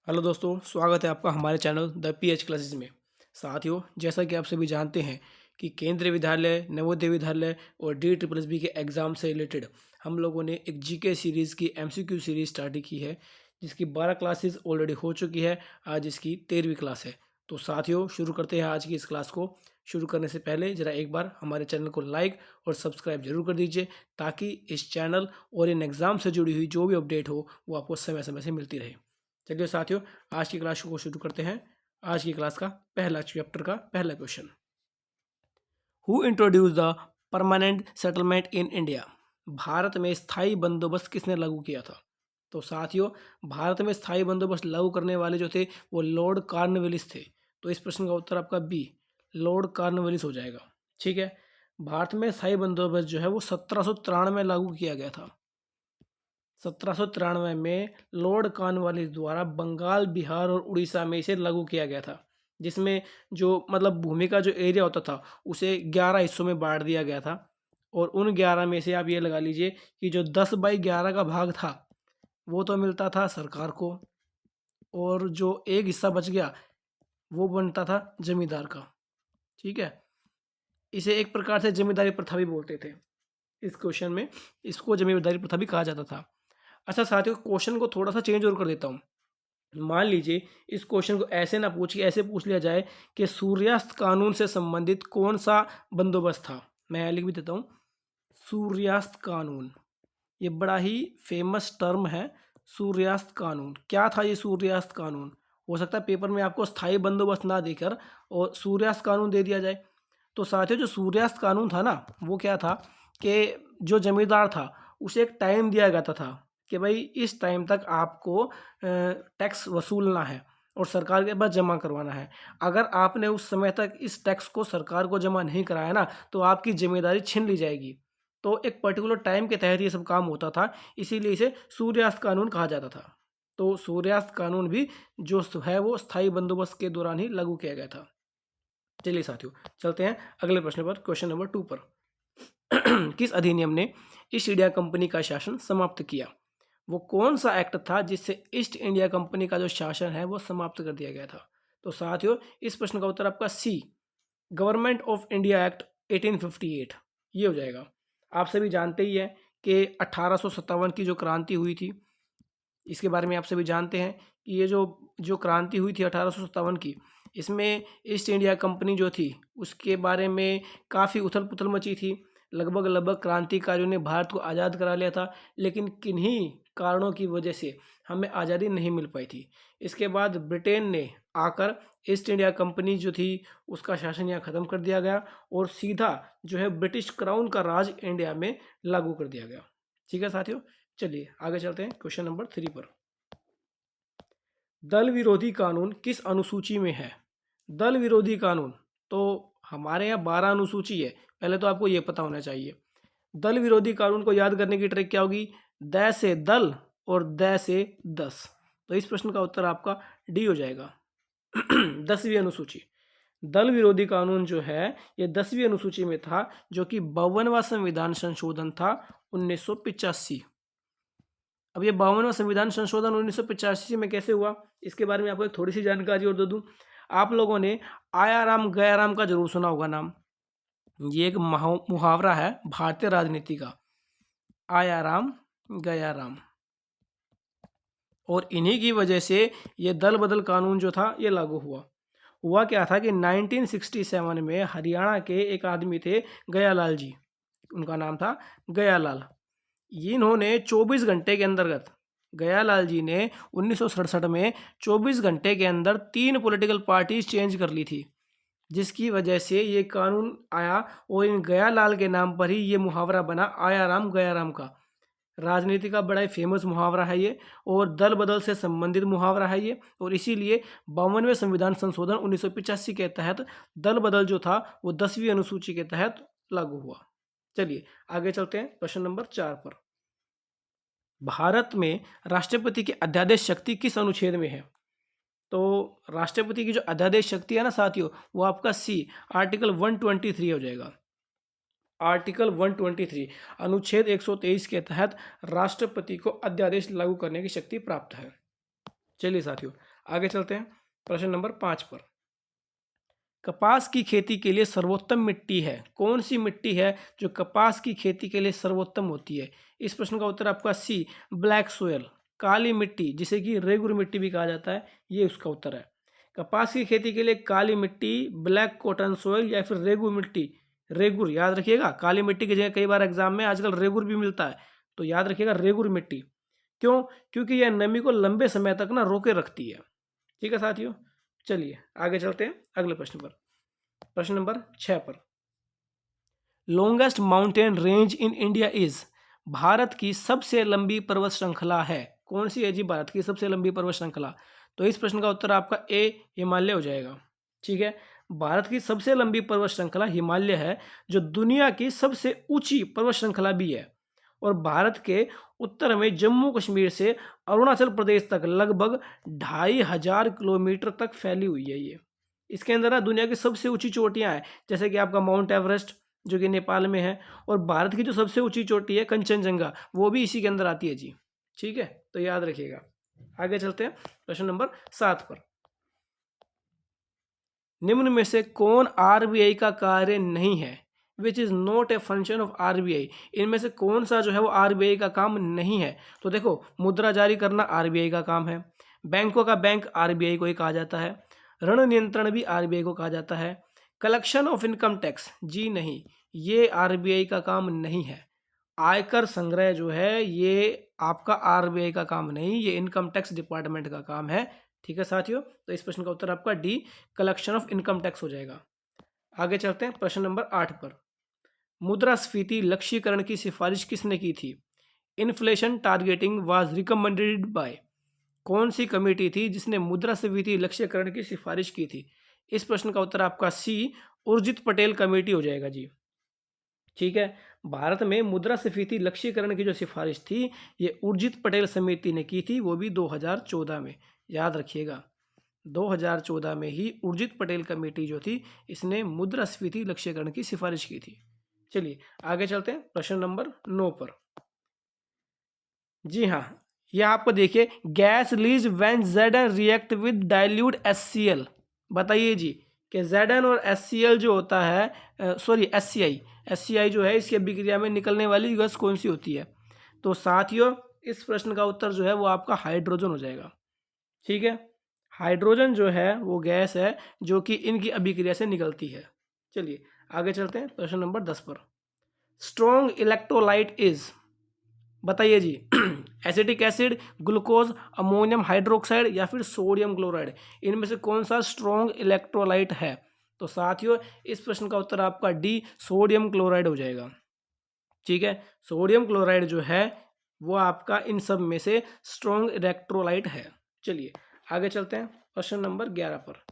Hello दोस्तों, स्वागत है आपका हमारे चैनल द पीएच क्लासेस में। साथियों, जैसा कि आप सभी जानते हैं कि केंद्रीय विद्यालय, नवोदय विद्यालय और DSSB के एग्ज़ाम से रिलेटेड हम लोगों ने एक जीके सीरीज़ की एमसीक्यू सीरीज़ स्टार्ट की है, जिसकी 12 क्लासेस ऑलरेडी हो चुकी है। आज इसकी 13वीं क्लास है। तो साथियों, शुरू करते हैं आज की इस क्लास को। शुरू करने से पहले ज़रा एक बार हमारे चैनल को लाइक और सब्सक्राइब जरूर कर दीजिए, ताकि इस चैनल और इन एग्ज़ाम से जुड़ी हुई जो भी अपडेट हो वो आपको समय समय से मिलती रहे। चलिए साथियों, आज की क्लास को शुरू करते हैं। आज की क्लास का पहला चैप्टर का पहला question, who introduce the permanent settlement in India? Bharat में स्थायी बंदोबस्त किसने लागू किया था? तो साथियों, भारत में स्थायी बंदोबस्त लागू करने वाले जो थे वो लॉर्ड कॉर्नवालिस थे। तो इस प्रश्न का उत्तर आपका बी, लॉर्ड कॉर्नवालिस हो जाएगा। ठीक है। भारत में स्थायी बंदोबस्त जो है वो 1793 में लागू किया गया था। 1793 में लॉर्ड कॉर्नवालिस द्वारा बंगाल, बिहार और उड़ीसा में इसे लागू किया गया था, जिसमें जो मतलब भूमि का जो एरिया होता था उसे 11 हिस्सों में बांट दिया गया था। और उन 11 में से आप ये लगा लीजिए कि जो 10/11 का भाग था वो तो मिलता था सरकार को, और जो एक हिस्सा बच गया वो बनता था जमींदार का। ठीक है। इसे एक प्रकार से जमींदारी प्रथा भी बोलते थे। इस क्वेश्चन में इसको जमींदारी प्रथा भी कहा जाता था। अच्छा साथियों, क्वेश्चन को थोड़ा सा चेंज और कर देता हूँ। मान लीजिए इस क्वेश्चन को ऐसे ना पूछ के ऐसे पूछ लिया जाए कि सूर्यास्त कानून से संबंधित कौन सा बंदोबस्त था। मैं लिख भी देता हूँ, सूर्यास्त कानून। ये बड़ा ही फेमस टर्म है, सूर्यास्त कानून। क्या था ये सूर्यास्त कानून? हो सकता है पेपर में आपको स्थायी बंदोबस्त ना देकर और सूर्यास्त कानून दे दिया जाए। तो साथियों, जो सूर्यास्त कानून था ना, वो क्या था कि जो जमींदार था उसे एक टाइम दिया जाता था कि भाई इस टाइम तक आपको टैक्स वसूलना है और सरकार के पास जमा करवाना है। अगर आपने उस समय तक इस टैक्स को सरकार को जमा नहीं कराया ना, तो आपकी जिम्मेदारी छीन ली जाएगी। तो एक पर्टिकुलर टाइम के तहत ये सब काम होता था, इसीलिए इसे सूर्यास्त कानून कहा जाता था। तो सूर्यास्त कानून भी जो है वो स्थायी बंदोबस्त के दौरान ही लागू किया गया था। चलिए साथियों, चलते हैं अगले प्रश्न पर, क्वेश्चन नंबर 2 पर। किस अधिनियम ने ईस्ट इंडिया कंपनी का शासन समाप्त किया? वो कौन सा एक्ट था जिससे ईस्ट इंडिया कंपनी का जो शासन है वो समाप्त कर दिया गया था? तो साथियों, इस प्रश्न का उत्तर आपका सी, गवर्नमेंट ऑफ इंडिया एक्ट 1858 ये हो जाएगा। आप सभी जानते ही हैं कि 1857 की जो क्रांति हुई थी, इसके बारे में आप सभी जानते हैं कि ये जो जो क्रांति हुई थी 1857 की, इसमें ईस्ट इंडिया कंपनी जो थी उसके बारे में काफ़ी उथल पुथल मची थी। लगभग लगभग क्रांतिकारियों ने भारत को आज़ाद करा लिया था, लेकिन किन्हीं कारणों की वजह से हमें आज़ादी नहीं मिल पाई थी। इसके बाद ब्रिटेन ने आकर ईस्ट इंडिया कंपनी जो थी उसका शासन यहाँ ख़त्म कर दिया गया, और सीधा जो है ब्रिटिश क्राउन का राज इंडिया में लागू कर दिया गया। ठीक है साथियों, चलिए आगे चलते हैं क्वेश्चन नंबर 3 पर। दल विरोधी कानून किस अनुसूची में है? दल विरोधी कानून तो हमारे यहाँ 12 अनुसूची है, पहले तो आपको ये पता होना चाहिए। दल विरोधी कानून को याद करने की ट्रिक क्या होगी? द से दल और द से 10। तो इस प्रश्न का उत्तर आपका डी हो जाएगा। 10वीं अनुसूची। दल विरोधी कानून जो है ये 10वीं अनुसूची में था, जो कि 52वां संविधान संशोधन था 1985। अब ये 52वां संविधान संशोधन 1985 में कैसे हुआ, इसके बारे में आपको एक थोड़ी सी जानकारी और दे दूं। आप लोगों ने आया राम गया राम का जरूर सुना होगा नाम। ये एक मुहावरा है भारतीय राजनीति का, आया राम गया राम। और इन्हीं की वजह से ये दल बदल कानून जो था ये लागू हुआ। हुआ क्या था कि 1967 में हरियाणा के एक आदमी थे, गयालाल जी, उनका नाम था गयालाल। इन्होंने 24 घंटे के अंतर्गत, गयालाल जी ने 1967 में 24 घंटे के अंदर 3 पॉलिटिकल पार्टीज चेंज कर ली थी, जिसकी वजह से ये कानून आया। और इन गयालाल के नाम पर ही ये मुहावरा बना, आया राम गया राम का। राजनीति का बड़ा ही फेमस मुहावरा है ये, और दल बदल से संबंधित मुहावरा है ये, और इसीलिए 52वें संविधान संशोधन 1985 के तहत दल बदल जो था वो 10वीं अनुसूची के तहत लागू हुआ। चलिए आगे चलते हैं क्वेश्चन नंबर 4 पर। भारत में राष्ट्रपति की अध्यादेश शक्ति किस अनुच्छेद में है? तो राष्ट्रपति की जो अध्यादेश शक्ति है ना साथियों, वो आपका सी, आर्टिकल 123 हो जाएगा। आर्टिकल 123 अनुच्छेद 123 के तहत राष्ट्रपति को अध्यादेश लागू करने की शक्ति प्राप्त है। चलिए साथियों, आगे चलते हैं प्रश्न नंबर 5 पर। कपास की खेती के लिए सर्वोत्तम मिट्टी है, कौन सी मिट्टी है जो कपास की खेती के लिए सर्वोत्तम होती है? इस प्रश्न का उत्तर आपका सी, ब्लैक सोयल, काली मिट्टी, जिसे कि रेगुर मिट्टी भी कहा जाता है, ये उसका उत्तर है। कपास की खेती के लिए काली मिट्टी, ब्लैक कॉटन सोयल या फिर रेगुर मिट्टी। रेगुर याद रखिएगा, काली मिट्टी की जगह कई बार एग्जाम में आजकल रेगुर भी मिलता है, तो याद रखिएगा रेगुर मिट्टी। क्यों? क्योंकि यह नमी को लंबे समय तक ना रोके रखती है। ठीक है साथियों, चलिए आगे चलते हैं अगले प्रश्न पर। प्रश्न नंबर 6 पर, longest mountain range in India is, Bharat की सबसे लंबी पर्वत श्रृंखला है, कौन सी है जी भारत की सबसे लंबी पर्वत श्रृंखला? तो इस प्रश्न का उत्तर आपका ए, हिमालय हो जाएगा। ठीक है, भारत की सबसे लंबी पर्वत श्रृंखला हिमालय है, जो दुनिया की सबसे ऊंची पर्वत श्रृंखला भी है, और भारत के उत्तर में जम्मू कश्मीर से अरुणाचल प्रदेश तक लगभग 2500 किलोमीटर तक फैली हुई है ये। इसके अंदर ना दुनिया की सबसे ऊंची चोटियां हैं, जैसे कि आपका माउंट एवरेस्ट जो कि नेपाल में है, और भारत की जो सबसे ऊंची चोटी है कंचनजंगा, वो भी इसी के अंदर आती है जी। ठीक है, तो याद रखिएगा। आगे चलते हैं प्रश्न नंबर 7 पर। निम्न में से कौन आरबीआई का कार्य नहीं है? Which is not a function of RBI. इनमें से कौन सा जो है वो आरबीआई का काम नहीं है? तो देखो, मुद्रा जारी करना आरबीआई का काम है, बैंकों का बैंक आरबीआई को ही कहा जाता है, ऋण नियंत्रण भी आरबीआई को कहा जाता है, कलेक्शन ऑफ इनकम टैक्स जी नहीं, ये आरबीआई का काम नहीं है। आयकर संग्रह जो है ये आपका आरबीआई का काम नहीं, ये इनकम टैक्स डिपार्टमेंट का काम है। ठीक है साथियों, तो इस प्रश्न का उत्तर आपका D, collection of income tax हो जाएगा। आगे चलते हैं प्रश्न नंबर 8 पर। मुद्रास्फीति लक्ष्यीकरण की सिफारिश किसने की थी? Inflation targeting was recommended by, कौन सी कमेटी थी जिसने मुद्रास्फीति लक्ष्यीकरण की सिफारिश की थी? इस प्रश्न का उत्तर आपका सी, उर्जित पटेल कमेटी हो जाएगा जी। ठीक है, भारत में मुद्रास्फीति लक्ष्यीकरण की जो सिफारिश थी ये उर्जित पटेल समिति ने की थी, वो भी 2014 में। याद रखिएगा, 2014 में ही उर्जित पटेल कमेटी जो थी इसने मुद्रास्फीति लक्ष्यीकरण की सिफारिश की थी। चलिए आगे चलते हैं प्रश्न नंबर 9 पर। जी हाँ, यह आपको देखिए, gas lease when Zn react with dilute HCl। बताइए जी कि Zn और HCl जो होता है, सॉरी SCI जो है, इसकी अभिक्रिया में निकलने वाली गैस कौन सी होती है? तो साथियों इस प्रश्न का उत्तर जो है वो आपका हाइड्रोजन हो जाएगा। ठीक है, हाइड्रोजन जो है वो गैस है जो कि इनकी अभिक्रिया से निकलती है। चलिए आगे चलते हैं प्रश्न नंबर 10 पर। स्ट्रॉन्ग इलेक्ट्रोलाइट इज, बताइए जी acetic acid, glucose, ammonium hydroxide या फिर सोडियम क्लोराइड, इनमें से कौन सा स्ट्रॉन्ग इलेक्ट्रोलाइट है? तो साथियों इस प्रश्न का उत्तर आपका डी, सोडियम क्लोराइड हो जाएगा। ठीक है, सोडियम क्लोराइड जो है वो आपका इन सब में से स्ट्रॉन्ग इलेक्ट्रोलाइट है। चलिए आगे चलते हैं प्रश्न नंबर 11 पर।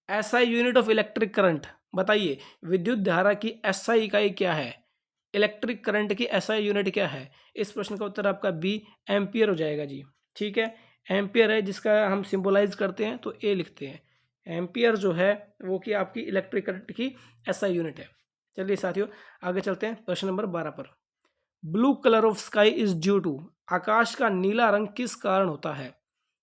SI unit of electric current, बताइए विद्युत धारा की एसआई इकाई क्या है? इलेक्ट्रिक करंट की एसआई यूनिट क्या है? इस प्रश्न का उत्तर आपका बी, एम्पियर हो जाएगा जी। ठीक है, एम्पियर है जिसका हम सिंबलाइज करते हैं तो ए लिखते हैं। एम्पियर जो है वो कि आपकी इलेक्ट्रिक करंट की एसआई यूनिट है। चलिए साथियों आगे चलते हैं प्रश्न नंबर 12 पर। Blue colour of sky is due to, आकाश का नीला रंग किस कारण होता है?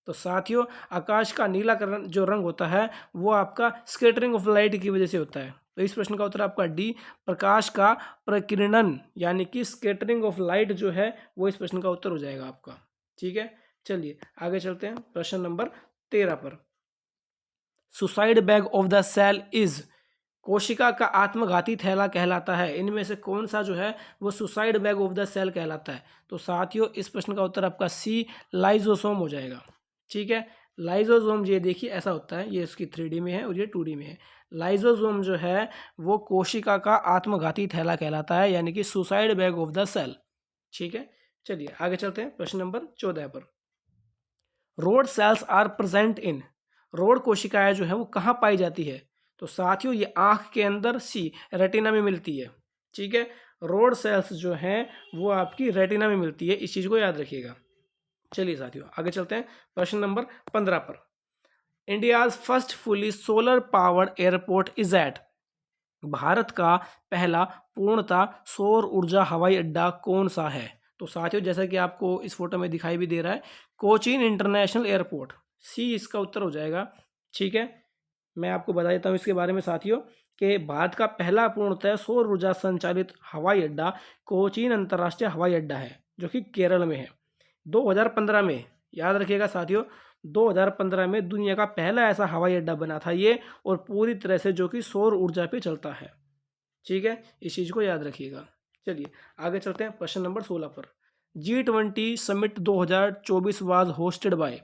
तो साथियों आकाश का नीला जो रंग होता है वो आपका स्कैटरिंग ऑफ लाइट की वजह से होता है। तो इस प्रश्न का उत्तर आपका डी, प्रकाश का प्रकीर्णन यानी कि स्कैटरिंग ऑफ लाइट जो है वो इस प्रश्न का उत्तर हो जाएगा आपका। ठीक है, चलिए आगे चलते हैं प्रश्न नंबर 13 पर। Suicide bag of the cell is, कोशिका का आत्मघाती थैला कहलाता है, इनमें से कौन सा जो है वो suicide bag of the cell कहलाता है? तो साथियों इस प्रश्न का उत्तर आपका सी, लाइजोसोम हो जाएगा। ठीक है, लाइजोसोम ये देखिए ऐसा होता है, ये इसकी 3D में है और ये 2D में है। लाइजोसोम जो है वो कोशिका का आत्मघाती थैला कहलाता है, यानी कि suicide bag of the cell. ठीक है, चलिए आगे चलते हैं प्रश्न नंबर 14 पर। Rod cells are present in, rod कोशिकाएं जो है वो कहाँ पाई जाती है? तो साथियों ये आंख के अंदर, सी, रेटिना में मिलती है। ठीक है, रोड सेल्स जो हैं वो आपकी रेटिना में मिलती है, इस चीज़ को याद रखिएगा। चलिए साथियों आगे चलते हैं प्रश्न नंबर 15 पर। India's first fully solar powered airport is at, Bharat का पहला पूर्णतः सौर ऊर्जा हवाई अड्डा कौन सा है? तो साथियों जैसा कि आपको इस फोटो में दिखाई भी दे रहा है, कोचीन इंटरनेशनल एयरपोर्ट। सी इसका उत्तर हो जाएगा। ठीक है, मैं आपको बता देता हूँ इसके बारे में साथियों कि भारत का पहला पूर्णतः सौर ऊर्जा संचालित हवाई अड्डा कोचीन अंतर्राष्ट्रीय हवाई अड्डा है, जो कि केरल में है। 2015 में, याद रखिएगा साथियों, 2015 में दुनिया का पहला ऐसा हवाई अड्डा बना था ये, और पूरी तरह से जो कि सौर ऊर्जा पे चलता है। ठीक है, इस चीज़ को याद रखिएगा। चलिए आगे चलते हैं प्रश्न नंबर 16 पर। G20 summit 2024 was hosted by.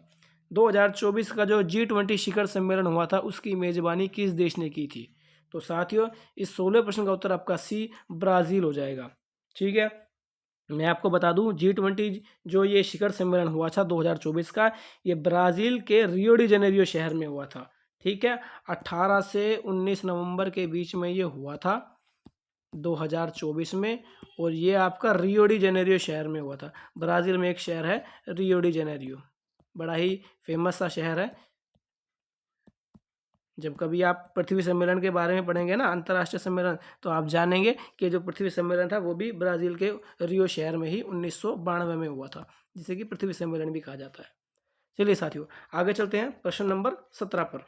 2024 का जो G20 शिखर सम्मेलन हुआ था उसकी मेजबानी किस देश ने की थी? तो साथियों इस 16 प्रश्न का उत्तर आपका सी ब्राज़ील हो जाएगा। ठीक है, मैं आपको बता दूं G20 जो ये शिखर सम्मेलन हुआ था 2024 का, ये ब्राज़ील के रियो डी जेनेरियो शहर में हुआ था। ठीक है, 18 से 19 नवंबर के बीच में ये हुआ था 2024 में, और ये आपका रियो डी जेनेरियो शहर में हुआ था। ब्राज़ील में एक शहर है रियो डी जेनेरियो, बड़ा ही फेमस सा शहर है। जब कभी आप पृथ्वी सम्मेलन के बारे में पढ़ेंगे ना, अंतर्राष्ट्रीय सम्मेलन, तो आप जानेंगे कि जो पृथ्वी सम्मेलन था वो भी ब्राज़ील के रियो शहर में ही 1992 में हुआ था, जिसे कि पृथ्वी सम्मेलन भी कहा जाता है। चलिए साथियों आगे चलते हैं प्रश्न नंबर 17 पर।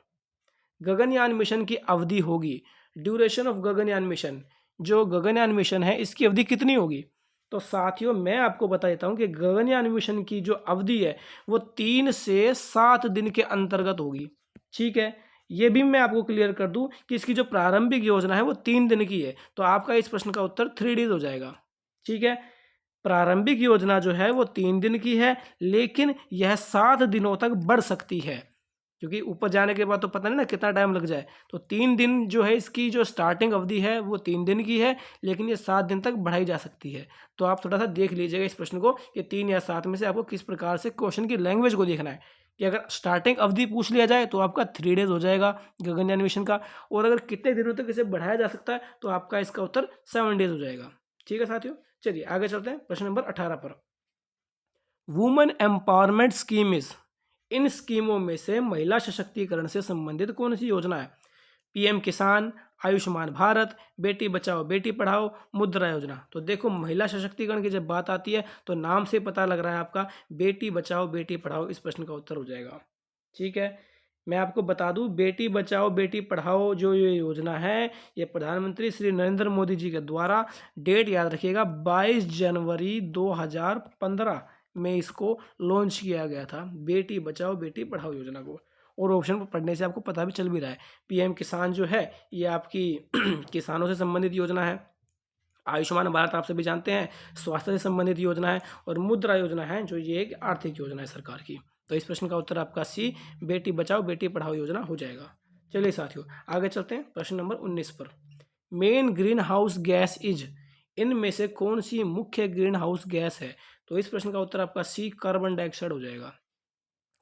गगनयान मिशन की अवधि होगी, ड्यूरेशन ऑफ गगनयान मिशन, जो गगनयान मिशन है इसकी अवधि कितनी होगी? तो साथियों मैं आपको बता देता हूं कि गगनयान मिशन की जो अवधि है वो 3 से 7 दिन के अंतर्गत होगी। ठीक है, ये भी मैं आपको क्लियर कर दूं कि इसकी जो प्रारंभिक योजना है वो 3 दिन की है, तो आपका इस प्रश्न का उत्तर 3 डेज हो जाएगा। ठीक है, प्रारंभिक योजना जो है वो 3 दिन की है, लेकिन यह 7 दिनों तक बढ़ सकती है, क्योंकि ऊपर जाने के बाद तो पता नहीं ना कितना टाइम लग जाए। तो 3 दिन जो है इसकी जो स्टार्टिंग अवधि है वो 3 दिन की है, लेकिन ये 7 दिन तक बढ़ाई जा सकती है। तो आप थोड़ा सा देख लीजिएगा इस प्रश्न को कि 3 या 7 में से आपको किस प्रकार से क्वेश्चन की लैंग्वेज को देखना है। कि अगर स्टार्टिंग अवधि पूछ लिया जाए तो आपका 3 डेज हो जाएगा गगनयान मिशन का, और अगर कितने दिनों तक इसे बढ़ाया जा सकता है तो आपका इसका उत्तर 7 डेज हो जाएगा। ठीक है साथियों, चलिए आगे चलते हैं प्रश्न नंबर 18 पर। वुमेन एम्पावरमेंट स्कीम इज, इन स्कीमों में से महिला सशक्तिकरण से संबंधित कौन सी योजना है? पीएम किसान, आयुष्मान भारत, बेटी बचाओ बेटी पढ़ाओ, मुद्रा योजना। तो देखो महिला सशक्तिकरण की जब बात आती है तो नाम से पता लग रहा है आपका बेटी बचाओ बेटी पढ़ाओ इस प्रश्न का उत्तर हो जाएगा। ठीक है, मैं आपको बता दूं बेटी बचाओ बेटी पढ़ाओ जो ये योजना है ये प्रधानमंत्री श्री नरेंद्र मोदी जी के द्वारा, डेट याद रखिएगा 22 जनवरी 2015 में इसको लॉन्च किया गया था, बेटी बचाओ बेटी पढ़ाओ योजना को। और ऑप्शन पढ़ने से आपको पता भी चल भी रहा है, पीएम किसान जो है ये आपकी किसानों से संबंधित योजना है, आयुष्मान भारत आप सभी जानते हैं स्वास्थ्य से संबंधित योजना है, और मुद्रा योजना है जो ये एक आर्थिक योजना है सरकार की। तो इस प्रश्न का उत्तर आपका सी बेटी बचाओ बेटी पढ़ाओ योजना हो जाएगा। चलिए साथियों आगे चलते हैं प्रश्न नंबर 19 पर। Main green house gas is, इनमें से कौन सी मुख्य ग्रीन हाउस गैस है? तो इस प्रश्न का उत्तर आपका सी कार्बन डाइऑक्साइड हो जाएगा।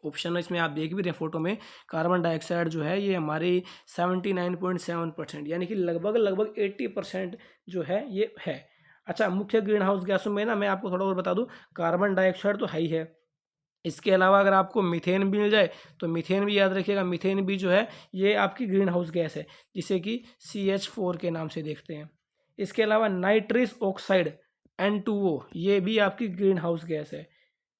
ऑप्शन इसमें आप देख भी रहे फोटो में, कार्बन डाइऑक्साइड जो है ये हमारी 79.7% यानी कि लगभग लगभग 80% जो है ये है। अच्छा, मुख्य ग्रीन हाउस गैसों में ना मैं आपको थोड़ा और बता दूं, कार्बन डाइऑक्साइड तो है ही है, इसके अलावा अगर आपको मीथेन भी मिल जाए तो मीथेन भी याद रखिएगा, मीथेन भी जो है ये आपकी ग्रीन हाउस गैस है, जिसे कि CH4 के नाम से देखते हैं। इसके अलावा नाइट्रस ऑक्साइड N2O ये भी आपकी ग्रीन हाउस गैस है।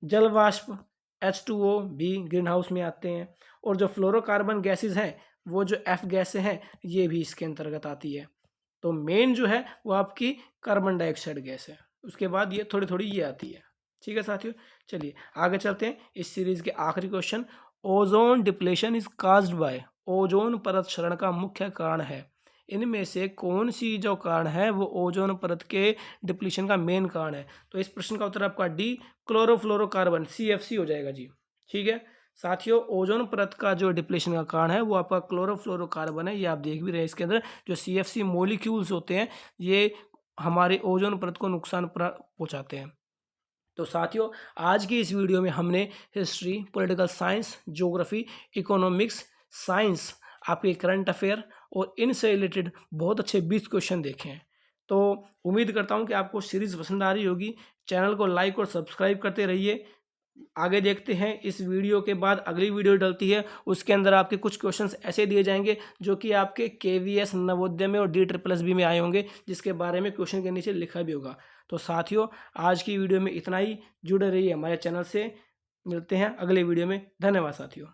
जल वाष्प H2O भी ग्रीन हाउस में आते हैं, और जो फ्लोरोकार्बन गैसेज हैं वो जो F गैसें हैं ये भी इसके अंतर्गत आती है। तो मेन जो है वो आपकी कार्बन डाइऑक्साइड गैस है, उसके बाद ये थोड़ी थोड़ी ये आती है। ठीक है साथियों, चलिए आगे चलते हैं इस सीरीज के आखिरी question. Ozone depletion is caused by, ozone परत क्षरण का मुख्य कारण है, इनमें से कौन सी जो कारण है वो ओजोन परत के डिप्लीशन का मेन कारण है? तो इस प्रश्न का उत्तर आपका डी क्लोरोफ्लोरोकार्बन CFC हो जाएगा जी। ठीक है साथियों, ओजोन परत का जो डिप्लीशन का कारण है वो आपका क्लोरोफ्लोरोकार्बन है, ये आप देख भी रहे हैं इसके अंदर जो CFC मोलिक्यूल्स होते हैं ये हमारे ओजोन परत को नुकसान पहुंचाते हैं। तो साथियों आज की इस वीडियो में हमने history, political science, geography, economics, science, आपके करंट अफेयर और इनसे रिलेटेड बहुत अच्छे 20 क्वेश्चन देखे हैं। तो उम्मीद करता हूं कि आपको सीरीज़ पसंद आ रही होगी। चैनल को लाइक और सब्सक्राइब करते रहिए। आगे देखते हैं इस वीडियो के बाद अगली वीडियो डलती है, उसके अंदर आपके कुछ क्वेश्चंस ऐसे दिए जाएंगे जो कि आपके KVS नवोदय में और DSSB में आए होंगे, जिसके बारे में क्वेश्चन के नीचे लिखा भी होगा। तो साथियों आज की वीडियो में इतना ही, जुड़े रहिए हमारे चैनल से, मिलते हैं अगले वीडियो में। धन्यवाद साथियों।